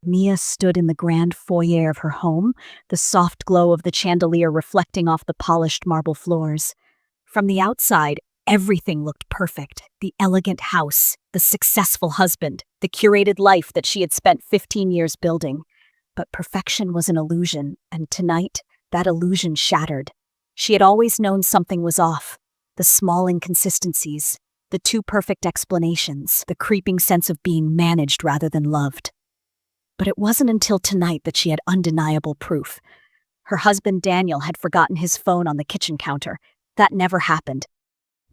Mia stood in the grand foyer of her home, the soft glow of the chandelier reflecting off the polished marble floors. From the outside, everything looked perfect. The elegant house, the successful husband, the curated life that she had spent 15 years building. But perfection was an illusion, and tonight, that illusion shattered. She had always known something was off. The small inconsistencies, the too perfect explanations, the creeping sense of being managed rather than loved. But it wasn't until tonight that she had undeniable proof. Her husband Daniel had forgotten his phone on the kitchen counter. That never happened.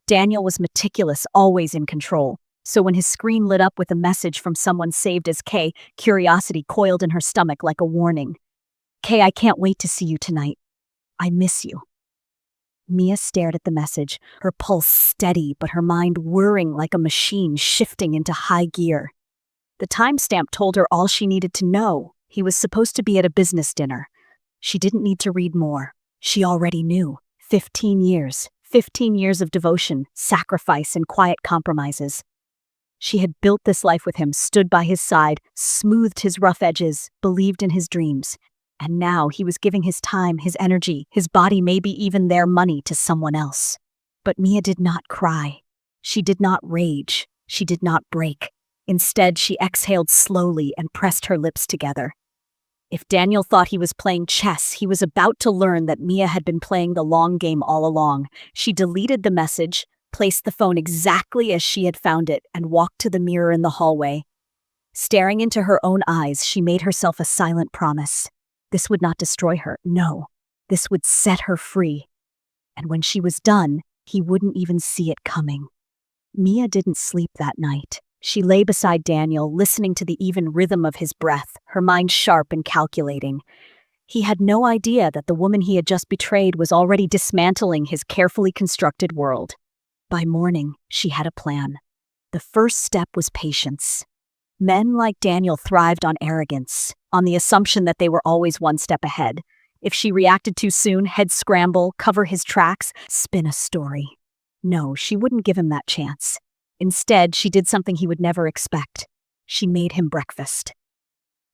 Daniel was meticulous, always in control. So when his screen lit up with a message from someone saved as Kay, curiosity coiled in her stomach like a warning. "Kay, I can't wait to see you tonight. I miss you." Mia stared at the message, her pulse steady but her mind whirring like a machine shifting into high gear. The timestamp told her all she needed to know. He was supposed to be at a business dinner. She didn't need to read more. She already knew. 15 years. 15 years of devotion, sacrifice, and quiet compromises. She had built this life with him, stood by his side, smoothed his rough edges, believed in his dreams. And now he was giving his time, his energy, his body, maybe even their money to someone else. But Mia did not cry. She did not rage. She did not break. Instead, she exhaled slowly and pressed her lips together. If Daniel thought he was playing chess, he was about to learn that Mia had been playing the long game all along. She deleted the message, placed the phone exactly as she had found it, and walked to the mirror in the hallway. Staring into her own eyes, she made herself a silent promise. This would not destroy her. No, this would set her free. And when she was done, he wouldn't even see it coming. Mia didn't sleep that night. She lay beside Daniel, listening to the even rhythm of his breath, her mind sharp and calculating. He had no idea that the woman he had just betrayed was already dismantling his carefully constructed world. By morning, she had a plan. The first step was patience. Men like Daniel thrived on arrogance, on the assumption that they were always one step ahead. If she reacted too soon, he'd scramble, cover his tracks, spin a story. No, she wouldn't give him that chance. Instead, she did something he would never expect. She made him breakfast.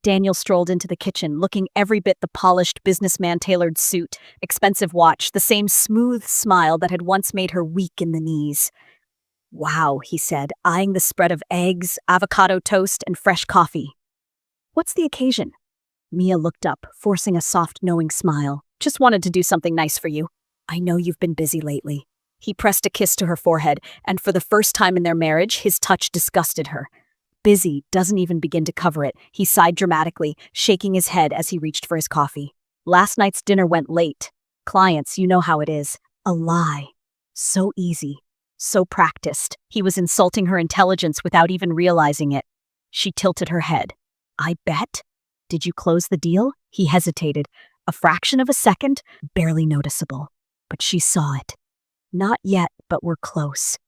Daniel strolled into the kitchen, looking every bit the polished businessman-tailored suit, expensive watch, the same smooth smile that had once made her weak in the knees. "Wow," he said, eyeing the spread of eggs, avocado toast, and fresh coffee. "What's the occasion?" Mia looked up, forcing a soft, knowing smile. "Just wanted to do something nice for you. I know you've been busy lately." He pressed a kiss to her forehead, and for the first time in their marriage, his touch disgusted her. "Busy" doesn't even begin to cover it, he sighed dramatically, shaking his head as he reached for his coffee. "Last night's dinner went late. Clients, you know how it is. A lie. So easy. So practiced." He was insulting her intelligence without even realizing it. She tilted her head. "I bet? Did you close the deal?" He hesitated. A fraction of a second, barely noticeable. But she saw it. "Not yet, but we're close."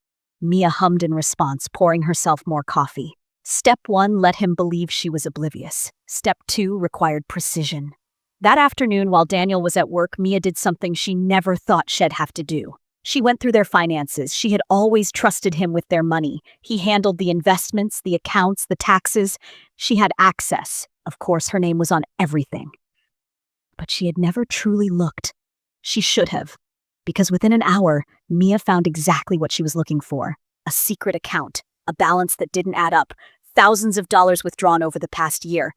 Mia hummed in response, pouring herself more coffee. Step 1 let him believe she was oblivious. Step 2 required precision. That afternoon, while Daniel was at work, Mia did something she never thought she'd have to do. She went through their finances. She had always trusted him with their money. He handled the investments, the accounts, the taxes. She had access. Of course, her name was on everything. But she had never truly looked. She should have. Because within an hour, Mia found exactly what she was looking for. A secret account, a balance that didn't add up, thousands of dollars withdrawn over the past year.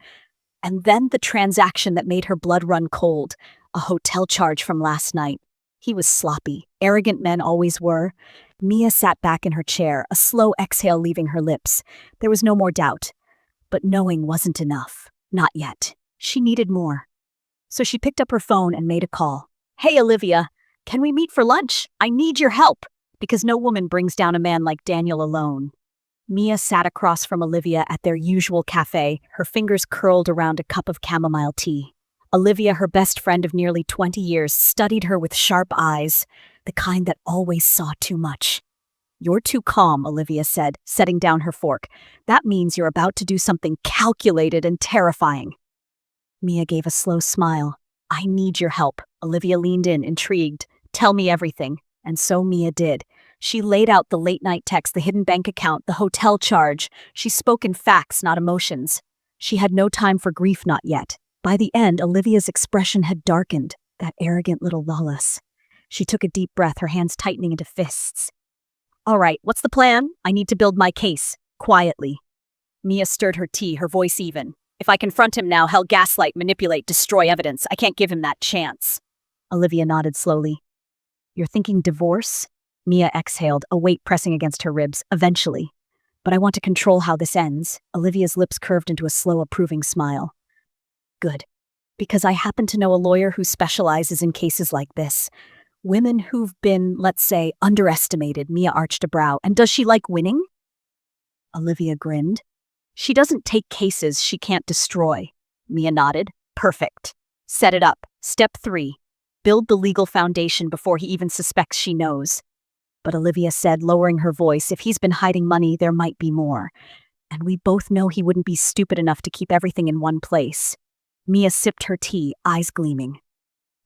And then the transaction that made her blood run cold, a hotel charge from last night. He was sloppy. Arrogant men always were. Mia sat back in her chair, a slow exhale leaving her lips. There was no more doubt. But knowing wasn't enough. Not yet. She needed more. So she picked up her phone and made a call. "Hey, Olivia. Can we meet for lunch? I need your help." Because no woman brings down a man like Daniel alone. Mia sat across from Olivia at their usual cafe, her fingers curled around a cup of chamomile tea. Olivia, her best friend of nearly 20 years, studied her with sharp eyes, the kind that always saw too much. "You're too calm," Olivia said, setting down her fork. "That means you're about to do something calculated and terrifying." Mia gave a slow smile. "I need your help." Olivia leaned in, intrigued. "Tell me everything." And so Mia did. She laid out the late-night text, the hidden bank account, the hotel charge. She spoke in facts, not emotions. She had no time for grief, not yet. By the end, Olivia's expression had darkened, that arrogant little Lawless. She took a deep breath, her hands tightening into fists. All right, what's the plan? I need to build my case. Quietly. Mia stirred her tea, her voice even. If I confront him now, he'll gaslight, manipulate, destroy evidence. I can't give him that chance. Olivia nodded slowly. You're thinking divorce? Mia exhaled, a weight pressing against her ribs. Eventually. But I want to control how this ends. Olivia's lips curved into a slow, approving smile. Good. Because I happen to know a lawyer who specializes in cases like this. Women who've been, let's say, underestimated. Mia arched a brow. And does she like winning? Olivia grinned. She doesn't take cases she can't destroy. Mia nodded. Perfect. Set it up. Step 3. Build the legal foundation before he even suspects she knows. But Olivia said, lowering her voice, if he's been hiding money, there might be more. And we both know he wouldn't be stupid enough to keep everything in one place. Mia sipped her tea, eyes gleaming.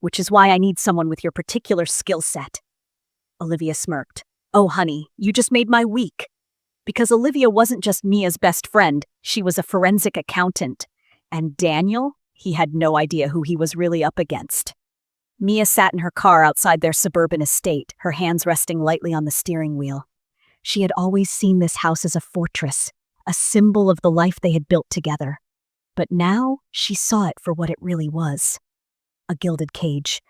Which is why I need someone with your particular skill set. Olivia smirked. Oh, honey, you just made my week. Because Olivia wasn't just Mia's best friend, she was a forensic accountant. And Daniel, he had no idea who he was really up against. Mia sat in her car outside their suburban estate, her hands resting lightly on the steering wheel. She had always seen this house as a fortress, a symbol of the life they had built together. But now she saw it for what it really was. A gilded cage.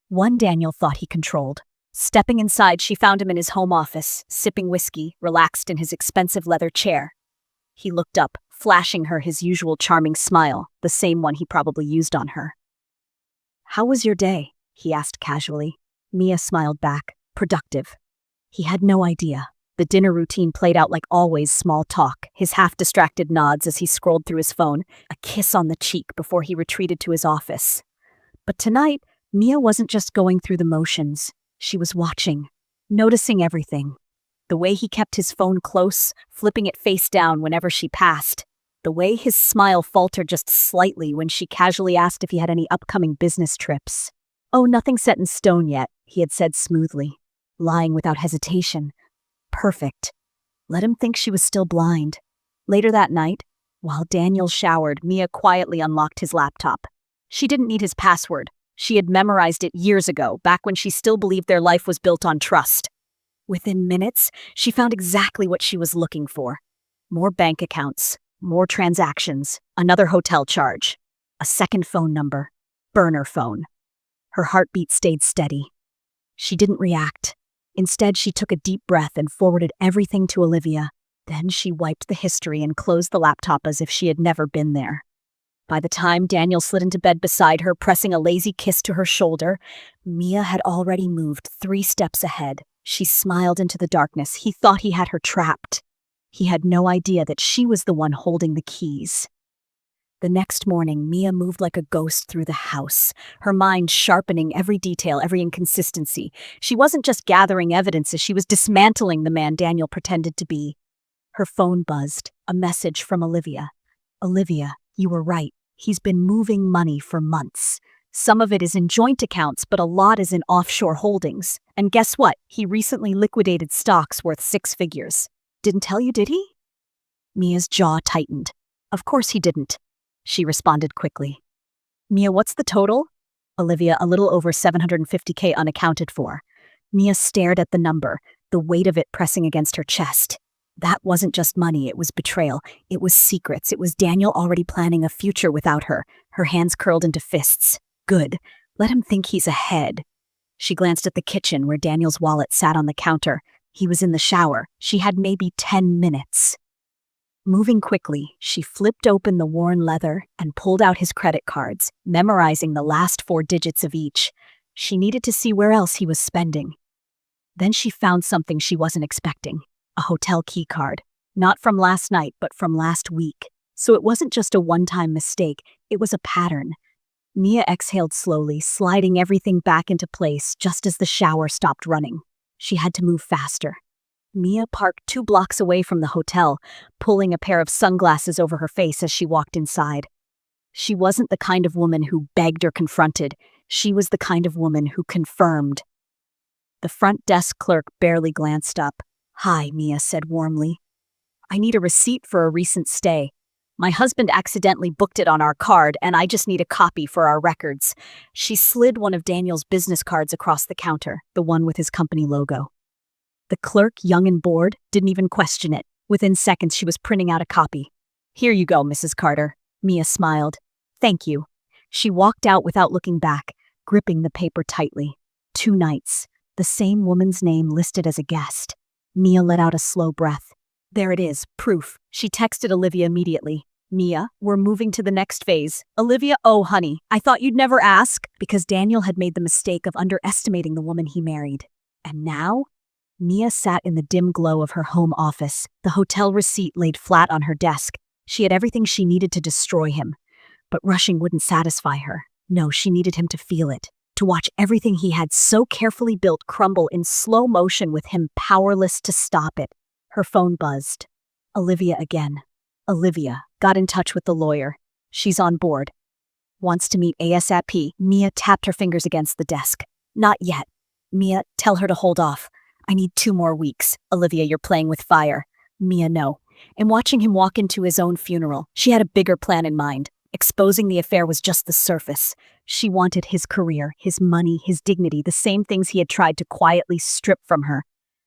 One Daniel thought he controlled. Stepping inside, she found him in his home office, sipping whiskey, relaxed in his expensive leather chair. He looked up, flashing her his usual charming smile, the same one he probably used on her. How was your day? He asked casually. Mia smiled back. Productive. He had no idea. The dinner routine played out like always, small talk, his half-distracted nods as he scrolled through his phone, a kiss on the cheek before he retreated to his office. But tonight, Mia wasn't just going through the motions. She was watching, noticing everything. The way he kept his phone close, flipping it face down whenever she passed. The way his smile faltered just slightly when she casually asked if he had any upcoming business trips. Oh, nothing set in stone yet, he had said smoothly, lying without hesitation. Perfect. Let him think she was still blind. Later that night, while Daniel showered, Mia quietly unlocked his laptop. She didn't need his password. She had memorized it years ago, back when she still believed their life was built on trust. Within minutes, she found exactly what she was looking for. More bank accounts, more transactions, another hotel charge, a second phone number, burner phone. Her heartbeat stayed steady. She didn't react. Instead, she took a deep breath and forwarded everything to Olivia. Then she wiped the history and closed the laptop as if she had never been there. By the time Daniel slid into bed beside her, pressing a lazy kiss to her shoulder, Mia had already moved 3 steps ahead. She smiled into the darkness. He thought he had her trapped. He had no idea that she was the one holding the keys. The next morning, Mia moved like a ghost through the house, her mind sharpening every detail, every inconsistency. She wasn't just gathering evidences, she was dismantling the man Daniel pretended to be. Her phone buzzed, a message from Olivia. Olivia, you were right. He's been moving money for months. Some of it is in joint accounts, but a lot is in offshore holdings. And guess what? He recently liquidated stocks worth 6 figures. Didn't tell you, did he? Mia's jaw tightened. Of course he didn't. She responded quickly. Mia, what's the total? Olivia, a little over $750K unaccounted for. Mia stared at the number, the weight of it pressing against her chest. That wasn't just money, it was betrayal. It was secrets. It was Daniel already planning a future without her, her hands curled into fists. Good. Let him think he's ahead. She glanced at the kitchen where Daniel's wallet sat on the counter. He was in the shower. She had maybe 10 minutes. Moving quickly, she flipped open the worn leather and pulled out his credit cards, memorizing the last 4 digits of each. She needed to see where else he was spending. Then she found something she wasn't expecting. A hotel key card. Not from last night, but from last week. So it wasn't just a one-time mistake, it was a pattern. Mia exhaled slowly, sliding everything back into place just as the shower stopped running. She had to move faster. Mia parked 2 blocks away from the hotel, pulling a pair of sunglasses over her face as she walked inside. She wasn't the kind of woman who begged or confronted. She was the kind of woman who confirmed. The front desk clerk barely glanced up. Hi, Mia said warmly. I need a receipt for a recent stay. My husband accidentally booked it on our card, and I just need a copy for our records. She slid one of Daniel's business cards across the counter, the one with his company logo. The clerk, young and bored, didn't even question it. Within seconds, she was printing out a copy. "Here you go, Mrs. Carter." Mia smiled. "Thank you." She walked out without looking back, gripping the paper tightly. 2 nights. The same woman's name listed as a guest. Mia let out a slow breath. There it is, proof. She texted Olivia immediately. "Mia, we're moving to the next phase." "Olivia, oh honey, I thought you'd never ask." Because Daniel had made the mistake of underestimating the woman he married. And now? Mia sat in the dim glow of her home office, the hotel receipt laid flat on her desk. She had everything she needed to destroy him. But rushing wouldn't satisfy her. No, she needed him to feel it, to watch everything he had so carefully built crumble in slow motion with him powerless to stop it. Her phone buzzed. Olivia again. Olivia got in touch with the lawyer. "She's on board. Wants to meet ASAP." Mia tapped her fingers against the desk. "Not yet. Mia, tell her to hold off. I need 2 more weeks. Olivia, you're playing with fire." Mia, no. And watching him walk into his own funeral, she had a bigger plan in mind. Exposing the affair was just the surface. She wanted his career, his money, his dignity, the same things he had tried to quietly strip from her.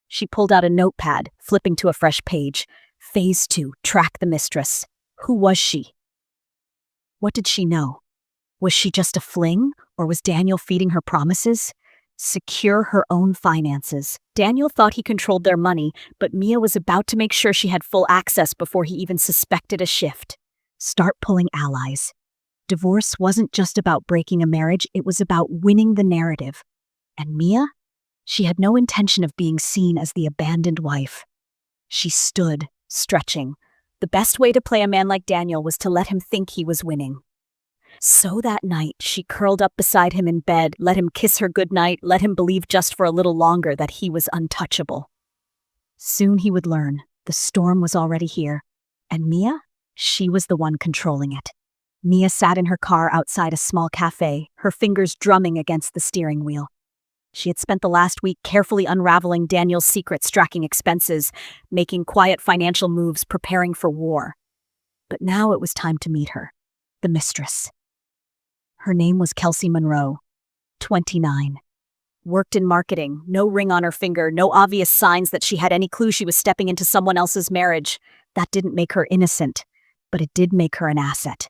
She pulled out a notepad, flipping to a fresh page. Phase 2, track the mistress. Who was she? What did she know? Was she just a fling, or was Daniel feeding her promises? Secure her own finances. Daniel thought he controlled their money, but Mia was about to make sure she had full access before he even suspected a shift. Start pulling allies. Divorce wasn't just about breaking a marriage, it was about winning the narrative. And Mia? She had no intention of being seen as the abandoned wife. She stood, stretching. The best way to play a man like Daniel was to let him think he was winning. So that night, she curled up beside him in bed, let him kiss her goodnight, let him believe just for a little longer that he was untouchable. Soon he would learn. The storm was already here. And Mia? She was the one controlling it. Mia sat in her car outside a small cafe, her fingers drumming against the steering wheel. She had spent the last week carefully unraveling Daniel's secrets, tracking expenses, making quiet financial moves, preparing for war. But now it was time to meet her, the mistress. Her name was Kelsey Monroe, 29. Worked in marketing, no ring on her finger, no obvious signs that she had any clue she was stepping into someone else's marriage. That didn't make her innocent, but it did make her an asset.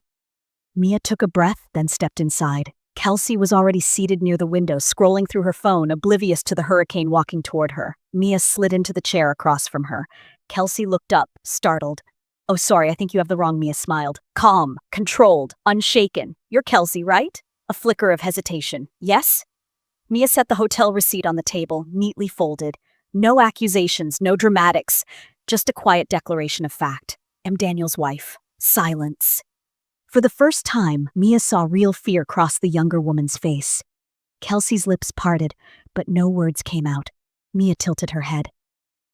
Mia took a breath, then stepped inside. Kelsey was already seated near the window, scrolling through her phone, oblivious to the hurricane walking toward her. Mia slid into the chair across from her. Kelsey looked up, startled. "Oh, sorry, I think you have the wrong," Mia smiled. Calm, controlled, unshaken. "You're Kelsey, right?" A flicker of hesitation. "Yes?" Mia set the hotel receipt on the table, neatly folded. No accusations, no dramatics, just a quiet declaration of fact. "Am Daniel's wife." Silence. For the first time, Mia saw real fear cross the younger woman's face. Kelsey's lips parted, but no words came out. Mia tilted her head.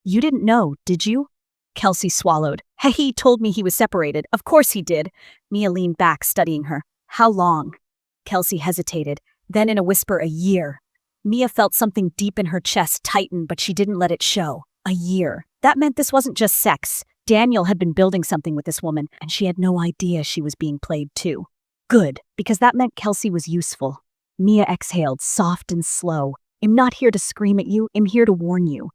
"You didn't know, did you?" Kelsey swallowed. "Hey, he told me he was separated. Of course he did." Mia leaned back, studying her. "How long?" Kelsey hesitated. Then in a whisper, "A year." Mia felt something deep in her chest tighten, but she didn't let it show. A year. That meant this wasn't just sex. Daniel had been building something with this woman, and she had no idea she was being played too. Good, because that meant Kelsey was useful. Mia exhaled, soft and slow. "I'm not here to scream at you, I'm here to warn you."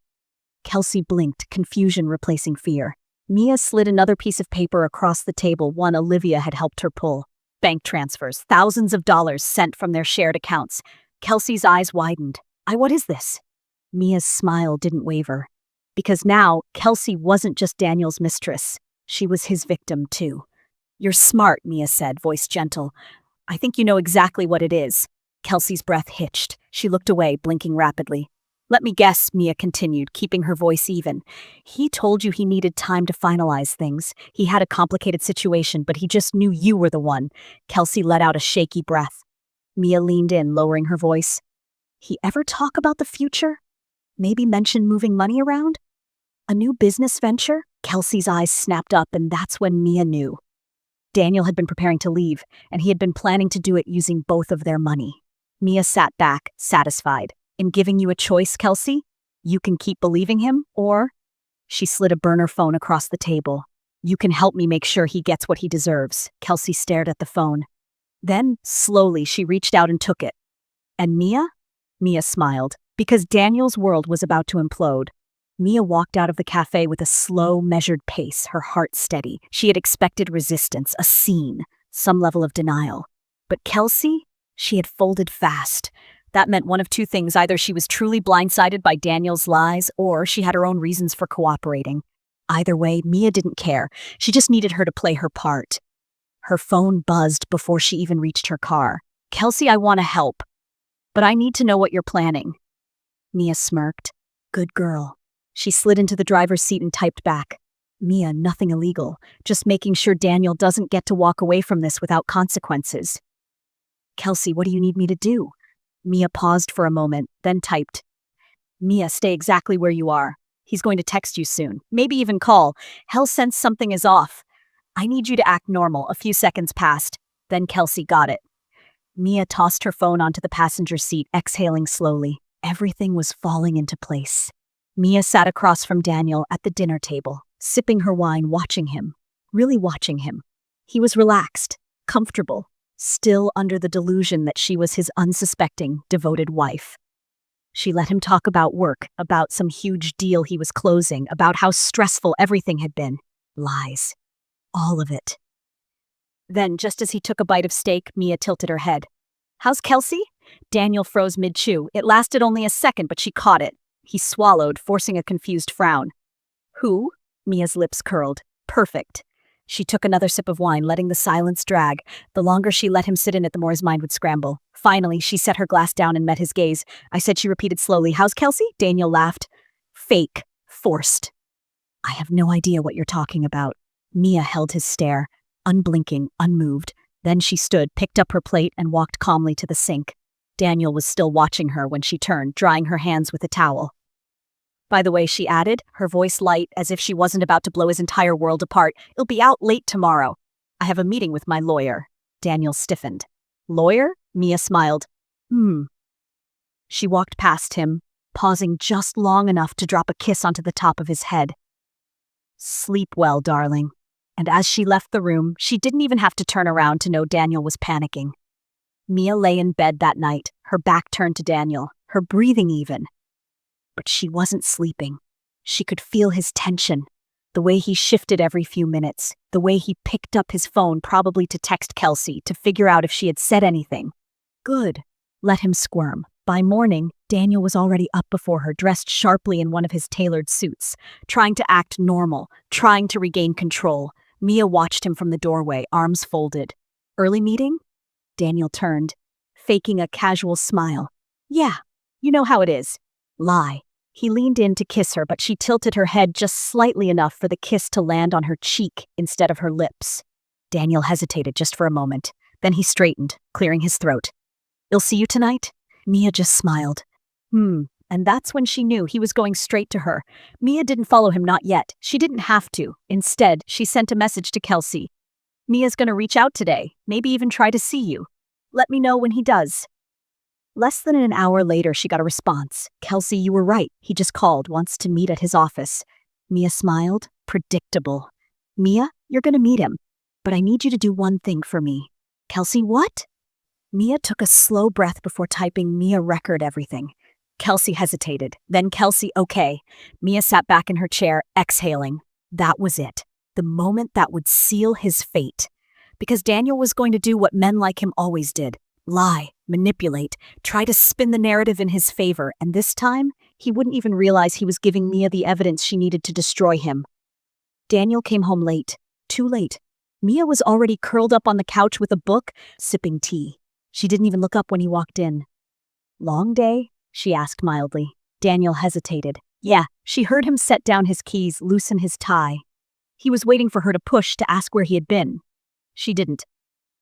Kelsey blinked, confusion replacing fear. Mia slid another piece of paper across the table, one Olivia had helped her pull. Bank transfers, thousands of dollars sent from their shared accounts. Kelsey's eyes widened. What is this?" Mia's smile didn't waver. Because now, Kelsey wasn't just Daniel's mistress. She was his victim, too. "You're smart," Mia said, voice gentle. "I think you know exactly what it is." Kelsey's breath hitched. She looked away, blinking rapidly. "Let me guess," Mia continued, keeping her voice even. "He told you he needed time to finalize things. He had a complicated situation, but he just knew you were the one." Kelsey let out a shaky breath. Mia leaned in, lowering her voice. "He ever talk about the future? Maybe mention moving money around? A new business venture?" Kelsey's eyes snapped up, and that's when Mia knew. Daniel had been preparing to leave, and he had been planning to do it using both of their money. Mia sat back, satisfied. "I'm giving you a choice, Kelsey. You can keep believing him, or..." She slid a burner phone across the table. You can help me make sure he gets what he deserves. Kelsey stared at the phone. Then, slowly, she reached out and took it. And Mia? Mia smiled, because Daniel's world was about to implode. Mia walked out of the cafe with a slow, measured pace, her heart steady. She had expected resistance, a scene, some level of denial. But Kelsey? She had folded fast. That meant one of two things. Either she was truly blindsided by Daniel's lies, or she had her own reasons for cooperating. Either way, Mia didn't care. She just needed her to play her part. Her phone buzzed before she even reached her car. Kelsey, I want to help, but I need to know what you're planning. Mia smirked. Good girl. She slid into the driver's seat and typed back. Mia, nothing illegal. Just making sure Daniel doesn't get to walk away from this without consequences. Kelsey, what do you need me to do? Mia paused for a moment, then typed. Mia, stay exactly where you are. He's going to text you soon. Maybe even call. He'll sense something is off. I need you to act normal. A few seconds passed. Then Kelsey got it. Mia tossed her phone onto the passenger seat, exhaling slowly. Everything was falling into place. Mia sat across from Daniel at the dinner table, sipping her wine, watching him. Really watching him. He was relaxed, comfortable, still under the delusion that she was his unsuspecting, devoted wife. She let him talk about work, about some huge deal he was closing, about how stressful everything had been. Lies. All of it. Then, just as he took a bite of steak, Mia tilted her head. How's Kelsey? Daniel froze mid-chew. It lasted only a second, but she caught it. He swallowed, forcing a confused frown. Who? Mia's lips curled. Perfect. She took another sip of wine, letting the silence drag. The longer she let him sit in it, the more his mind would scramble. Finally, she set her glass down and met his gaze. I said, she repeated slowly. How's Kelsey? Daniel laughed. Fake. Forced. I have no idea what you're talking about. Mia held his stare, unblinking, unmoved. Then she stood, picked up her plate, and walked calmly to the sink. Daniel was still watching her when she turned, drying her hands with a towel. By the way, she added, her voice light as if she wasn't about to blow his entire world apart. It'll be out late tomorrow. I have a meeting with my lawyer. Daniel stiffened. Lawyer? Mia smiled. She walked past him, pausing just long enough to drop a kiss onto the top of his head. Sleep well, darling. And as she left the room, she didn't even have to turn around to know Daniel was panicking. Mia lay in bed that night, her back turned to Daniel, her breathing even. But she wasn't sleeping. She could feel his tension, the way he shifted every few minutes, the way he picked up his phone probably to text Kelsey to figure out if she had said anything. Good. Let him squirm. By morning, Daniel was already up before her, dressed sharply in one of his tailored suits, trying to act normal, trying to regain control. Mia watched him from the doorway, arms folded. Early meeting? Daniel turned, faking a casual smile. Yeah, you know how it is. Lie. He leaned in to kiss her, but she tilted her head just slightly enough for the kiss to land on her cheek instead of her lips. Daniel hesitated just for a moment. Then he straightened, clearing his throat. You'll see you tonight? Mia just smiled. And that's when she knew he was going straight to her. Mia didn't follow him, not yet. She didn't have to. Instead, she sent a message to Kelsey. Mia's gonna reach out today, maybe even try to see you. Let me know when he does. Less than an hour later, she got a response. Kelsey, you were right. He just called, wants to meet at his office. Mia smiled. Predictable. Mia, you're gonna meet him. But I need you to do one thing for me. Kelsey, what? Mia took a slow breath before typing Mia record everything. Kelsey hesitated. Then Kelsey, okay. Mia sat back in her chair, exhaling. That was it. The moment that would seal his fate. Because Daniel was going to do what men like him always did. Lie, manipulate, try to spin the narrative in his favor, and this time, he wouldn't even realize he was giving Mia the evidence she needed to destroy him. Daniel came home late. Too late. Mia was already curled up on the couch with a book, sipping tea. She didn't even look up when he walked in. Long day? She asked mildly. Daniel hesitated. Yeah, she heard him set down his keys, loosen his tie. He was waiting for her to push to ask where he had been. She didn't.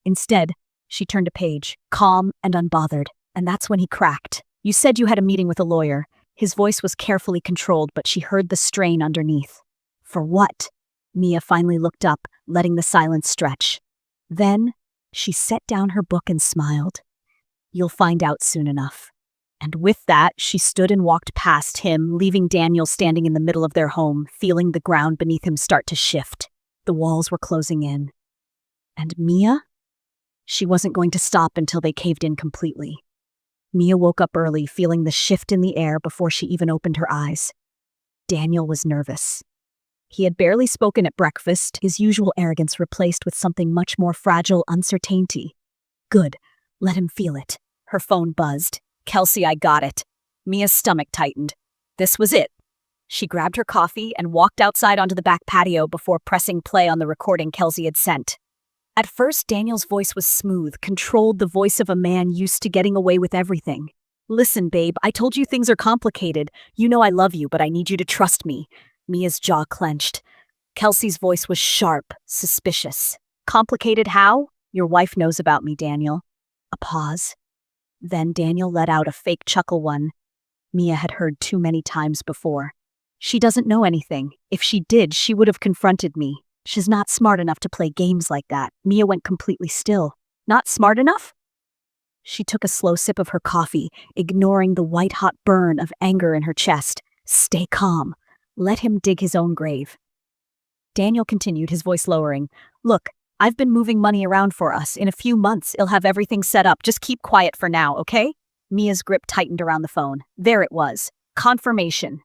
Instead, she turned a page, calm and unbothered, and that's when he cracked. You said you had a meeting with a lawyer. His voice was carefully controlled, but she heard the strain underneath. For what? Mia finally looked up, letting the silence stretch. Then, she set down her book and smiled. You'll find out soon enough. And with that, she stood and walked past him, leaving Daniel standing in the middle of their home, feeling the ground beneath him start to shift. The walls were closing in. And Mia? She wasn't going to stop until they caved in completely. Mia woke up early, feeling the shift in the air before she even opened her eyes. Daniel was nervous. He had barely spoken at breakfast, his usual arrogance replaced with something much more fragile uncertainty. Good. Let him feel it. Her phone buzzed. Kelsey, I got it. Mia's stomach tightened. This was it. She grabbed her coffee and walked outside onto the back patio before pressing play on the recording Kelsey had sent. At first, Daniel's voice was smooth, controlled, the voice of a man used to getting away with everything. Listen, babe, I told you things are complicated. You know I love you, but I need you to trust me. Mia's jaw clenched. Kelsey's voice was sharp, suspicious. Complicated how? Your wife knows about me, Daniel. A pause. Then Daniel let out a fake chuckle one Mia had heard too many times before. She doesn't know anything. If she did, she would have confronted me. She's not smart enough to play games like that. Mia went completely still. Not smart enough? She took a slow sip of her coffee, ignoring the white-hot burn of anger in her chest. Stay calm. Let him dig his own grave. Daniel continued, his voice lowering. Look, I've been moving money around for us. In a few months, I'll have everything set up. Just keep quiet for now, okay? Mia's grip tightened around the phone. There it was. Confirmation.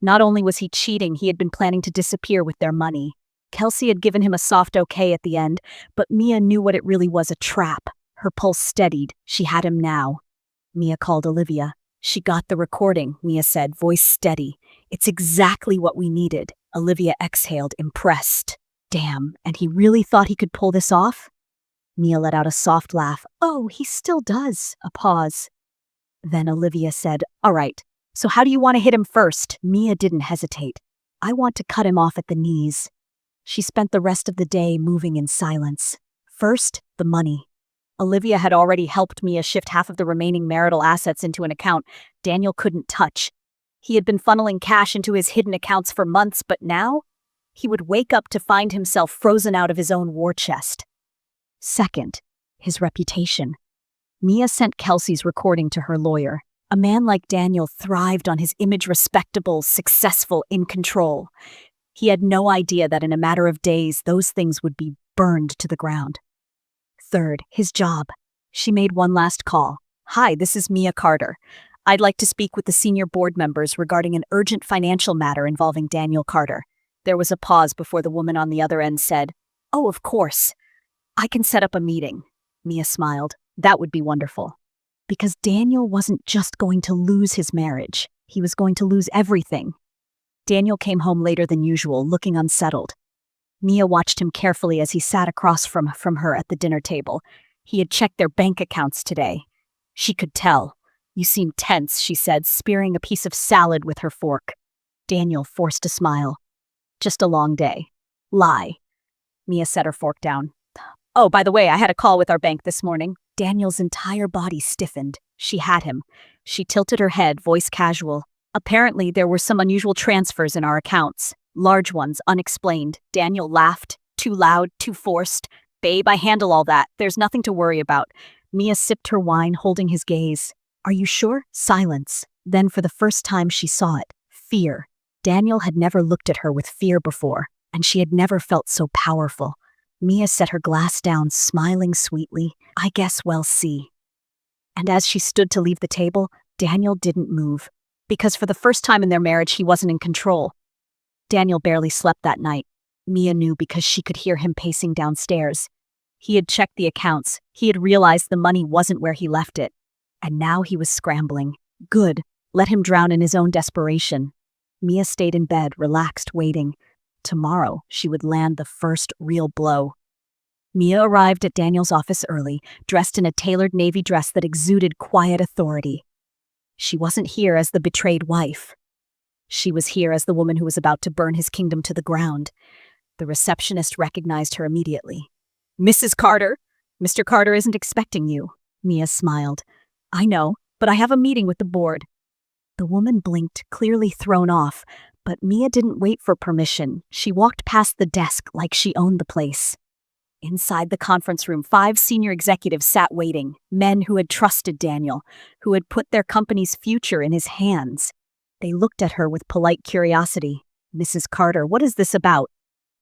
Not only was he cheating, he had been planning to disappear with their money. Kelsey had given him a soft okay at the end, but Mia knew what it really was, a trap. Her pulse steadied. She had him now. Mia called Olivia. She got the recording, Mia said, voice steady. It's exactly what we needed. Olivia exhaled, impressed. Damn, and he really thought he could pull this off? Mia let out a soft laugh. Oh, he still does. A pause. Then Olivia said, all right, so how do you want to hit him first? Mia didn't hesitate. I want to cut him off at the knees. She spent the rest of the day moving in silence. First, the money. Olivia had already helped Mia shift half of the remaining marital assets into an account Daniel couldn't touch. He had been funneling cash into his hidden accounts for months, but now he would wake up to find himself frozen out of his own war chest. Second, his reputation. Mia sent Kelsey's recording to her lawyer. A man like Daniel thrived on his image, respectable, successful, in control. He had no idea that in a matter of days, those things would be burned to the ground. Third, his job. She made one last call. Hi, this is Mia Carter. I'd like to speak with the senior board members regarding an urgent financial matter involving Daniel Carter. There was a pause before the woman on the other end said, Oh, of course. I can set up a meeting. Mia smiled. That would be wonderful. Because Daniel wasn't just going to lose his marriage. He was going to lose everything. Daniel came home later than usual, looking unsettled. Mia watched him carefully as he sat across from her at the dinner table. He had checked their bank accounts today. She could tell. You seem tense, she said, spearing a piece of salad with her fork. Daniel forced a smile. Just a long day. Lie. Mia set her fork down. Oh, by the way, I had a call with our bank this morning. Daniel's entire body stiffened. She had him. She tilted her head, voice casual. Apparently, there were some unusual transfers in our accounts. Large ones, unexplained. Daniel laughed. Too loud, too forced. Babe, I handle all that. There's nothing to worry about. Mia sipped her wine, holding his gaze. Are you sure? Silence. Then for the first time she saw it. Fear. Daniel had never looked at her with fear before, and she had never felt so powerful. Mia set her glass down, smiling sweetly. I guess we'll see. And as she stood to leave the table, Daniel didn't move. Because for the first time in their marriage, he wasn't in control. Daniel barely slept that night. Mia knew because she could hear him pacing downstairs. He had checked the accounts. He had realized the money wasn't where he left it. And now he was scrambling. Good. Let him drown in his own desperation. Mia stayed in bed, relaxed, waiting. Tomorrow, she would land the first real blow. Mia arrived at Daniel's office early, dressed in a tailored navy dress that exuded quiet authority. She wasn't here as the betrayed wife. She was here as the woman who was about to burn his kingdom to the ground. The receptionist recognized her immediately. Mrs. Carter? Mr. Carter isn't expecting you. Mia smiled. I know, but I have a meeting with the board. The woman blinked, clearly thrown off, but Mia didn't wait for permission. She walked past the desk like she owned the place. Inside the conference room, 5 senior executives sat waiting, men who had trusted Daniel, who had put their company's future in his hands. They looked at her with polite curiosity. Mrs. Carter, what is this about?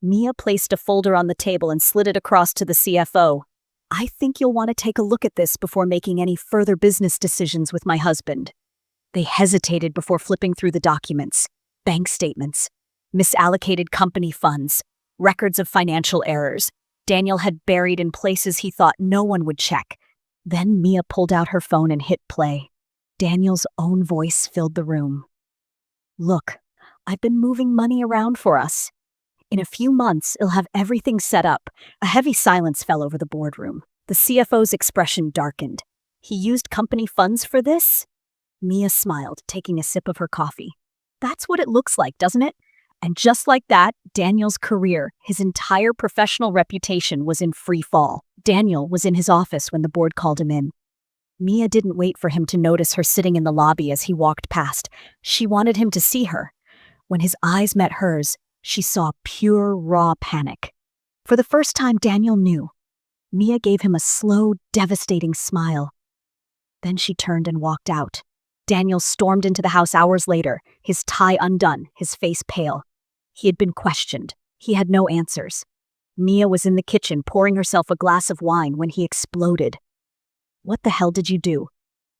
Mia placed a folder on the table and slid it across to the CFO. I think you'll want to take a look at this before making any further business decisions with my husband. They hesitated before flipping through the documents. Bank statements, misallocated company funds, records of financial errors. Daniel had buried in places he thought no one would check. Then Mia pulled out her phone and hit play. Daniel's own voice filled the room. Look, I've been moving money around for us. In a few months, it'll have everything set up. A heavy silence fell over the boardroom. The CFO's expression darkened. He used company funds for this? Mia smiled, taking a sip of her coffee. That's what it looks like, doesn't it? And just like that, Daniel's career, his entire professional reputation was in free fall. Daniel was in his office when the board called him in. Mia didn't wait for him to notice her sitting in the lobby as he walked past. She wanted him to see her. When his eyes met hers, she saw pure, raw panic. For the first time, Daniel knew. Mia gave him a slow, devastating smile. Then she turned and walked out. Daniel stormed into the house hours later, his tie undone, his face pale. He had been questioned. He had no answers. Mia was in the kitchen pouring herself a glass of wine when he exploded. What the hell did you do?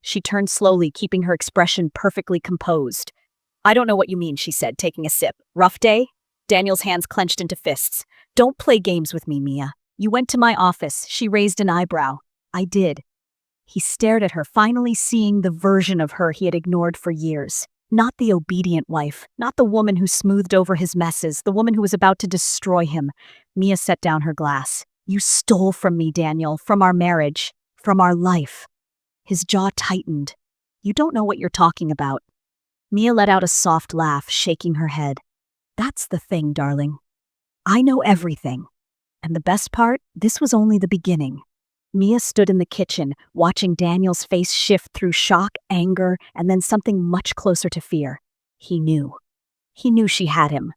She turned slowly, keeping her expression perfectly composed. I don't know what you mean, she said, taking a sip. Rough day? Daniel's hands clenched into fists. Don't play games with me, Mia. You went to my office. She raised an eyebrow. I did. He stared at her, finally seeing the version of her he had ignored for years. Not the obedient wife, not the woman who smoothed over his messes, the woman who was about to destroy him. Mia set down her glass. You stole from me, Daniel, from our marriage, from our life. His jaw tightened. You don't know what you're talking about. Mia let out a soft laugh, shaking her head. That's the thing, darling. I know everything. And the best part, this was only the beginning. Mia stood in the kitchen, watching Daniel's face shift through shock, anger, and then something much closer to fear. He knew. He knew she had him.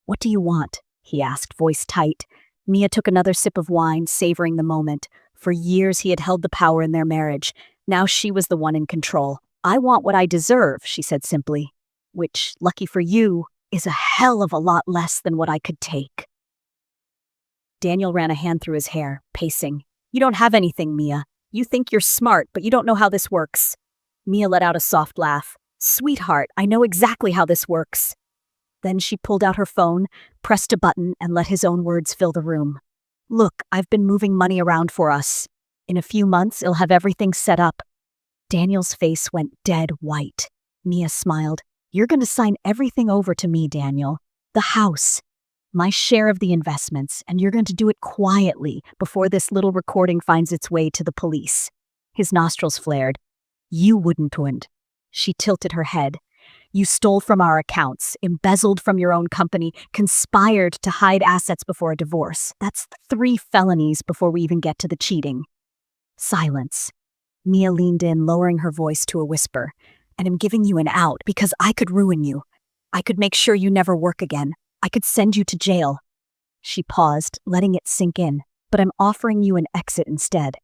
What do you want? He asked, voice tight. Mia took another sip of wine, savoring the moment. For years he had held the power in their marriage. Now she was the one in control. I want what I deserve, she said simply. Which, lucky for you, is a hell of a lot less than what I could take. Daniel ran a hand through his hair, pacing. You don't have anything, Mia. You think you're smart, but you don't know how this works. Mia let out a soft laugh. Sweetheart, I know exactly how this works. Then she pulled out her phone, pressed a button, and let his own words fill the room. Look, I've been moving money around for us. In a few months, it'll have everything set up. Daniel's face went dead white. Mia smiled. You're going to sign everything over to me, Daniel. The house. My share of the investments, and you're going to do it quietly before this little recording finds its way to the police. His nostrils flared. You wouldn't. She tilted her head. You stole from our accounts, embezzled from your own company, conspired to hide assets before a divorce. That's 3 felonies before we even get to the cheating. Silence. Mia leaned in, lowering her voice to a whisper. And I'm giving you an out because I could ruin you. I could make sure you never work again. I could send you to jail. She paused, letting it sink in. But I'm offering you an exit instead.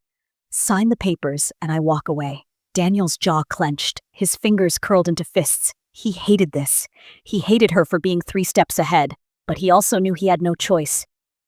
Sign the papers and I walk away. Daniel's jaw clenched, his fingers curled into fists. He hated this. He hated her for being 3 steps ahead. But he also knew he had no choice.